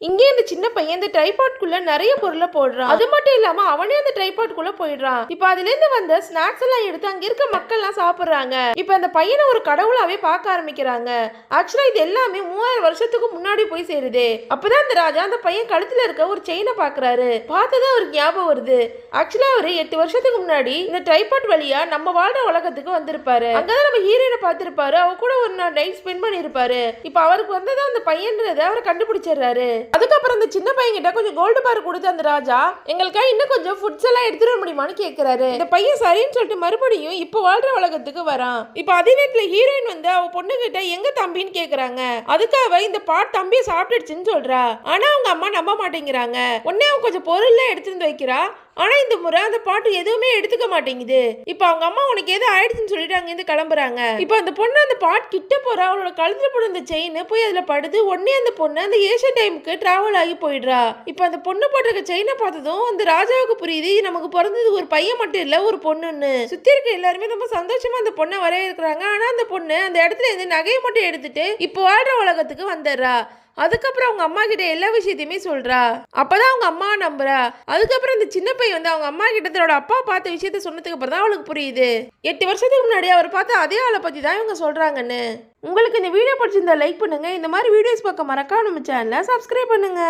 இங்கே இந்த சின்ன பையன் இந்த ட்ரைபாட்குள்ள நிறைய பொருளை போடுறான். அது மட்டும் இல்லாம அவனே அந்த ட்ரைபாட்குள்ள போயிடுறான். இப்ப அதுல இருந்து வந்த ஸ்நாக்ஸ் எல்லாம் எடுத்து அங்க இருக்க மக்கள் எல்லாம் சாப்பிடுறாங்க. இப்ப அந்த பையனை ஒரு கடவுளாவே பார்க்க ஆரம்பிக்கிறாங்க. ஆக்சுவலா இது எல்லாமே 3000 வருஷத்துக்கு முன்னாடி போய் சேருது. அப்பதான் அந்த ராஜா அந்த பையன் கழுத்துல இருக்க ஒரு செயினை பாக்குறாரு. பார்த்ததான் ஒரு ஞாபகம் வருது. ஆக்சுவலா அவரு 8 வருஷத்துக்கு முன்னாடி இந்த ட்ரைபாட் வழியா நம்ம வாழ்ற உலகத்துக்கு வந்திருப்பாரு. அங்கதான் நம்ம ஹீரோயினை பார்த்திருப்பாரு. அவ கூட ஒரு நைட் ஸ்பெண்ட் பண்ணிருப்பாரு. இப்ப அவருக்கு வந்ததான் அந்த பையன்றத அவரை கண்டுபிடிச்சிடுறாரு. அதுக்கப்புறம் அந்த சின்ன பையன் கிட்ட கொஞ்சம் கோல்டு பார் கொடுத்து அந்த ராஜா எங்களுக்காக இன்னும் கொஞ்சம் ஃபுட்ஸ் எல்லாம் எடுத்துட்டு வர முடியுமான்னு கேட்கிறாரு. இந்த பையன் சரின்னு சொல்லிட்டு மறுபடியும் இப்போ வாழ்ற உலகத்துக்கு வரான். இப்போ அதே நேரத்துல ஹீரோயின் வந்து அவ பொண்ணு கிட்ட எங்க தம்பின்னு கேக்குறாங்க. அதுக்காக இந்த பாட் தம்பியை சாப்பிட்டுடுச்சுன்னு சொல்றா. ஆனா அவங்க அம்மா நம்ப மாட்டேங்கிறாங்க. உடனே அவன் கொஞ்சம் பொருள் எல்லாம் எடுத்துட்டு வைக்கிறா. ஆனா இந்த முறை அந்த பாட்டு எதுவுமே எடுத்துக்க மாட்டேங்குது. இப்ப அவங்க அம்மா உனக்கு எது ஆயிடுச்சுன்னு சொல்லிட்டு அங்கிருந்து கிளம்புறாங்க. இப்ப அந்த பொண்ணு அந்த பாட் கிட்ட போறா. அவளோட கழுத்துல போட அந்த செயின் போய் அதுல படுது. உடனே அந்த பொண்ணு அந்த ஏஷியன் டைமுக்கு டிராவல் ஆகி போயிடுறா. இப்ப அந்த பொண்ணு போட்டிருக்க செயினை பார்த்ததும் அந்த ராஜாவுக்கு புரியுது நமக்கு பிறந்தது ஒரு பையன் மட்டும் இல்ல ஒரு பொண்ணுன்னு. சுத்தி இருக்க எல்லாருமே ரொம்ப சந்தோஷமா அந்த பொண்ணை வரவேற்கிறாங்க. ஆனா அந்த பொண்ணு அந்த இடத்துல இருந்து நகையை மட்டும் எடுத்துட்டு இப்போ வாழ்ற உலகத்துக்கு வந்துடுறா. அதுக்கப்புறம் அவங்க அம்மா கிட்ட எல்லா விஷயத்தையுமே சொல்றா. அப்பதான் அவங்க அம்மா நம்புறா. அதுக்கப்புறம் இந்த சின்ன பையன் வந்து அவங்க அம்மா கிட்ட தன்னோட அப்பா பார்த்த விஷயத்த சொன்னதுக்கு அப்புறம் தான் அவளுக்கு புரியுது 8 வருஷத்துக்கு முன்னாடி அவர் பார்த்த அதே ஆளை பத்தி தான் இவங்க சொல்றாங்கன்னு. உங்களுக்கு இந்த வீடியோ பிடிச்சிருந்தா லைக் பண்ணுங்க. இந்த மாதிரி வீடியோஸ் பார்க்க மறக்காம நம்ம சேனலை சப்ஸ்கிரைப் பண்ணுங்க.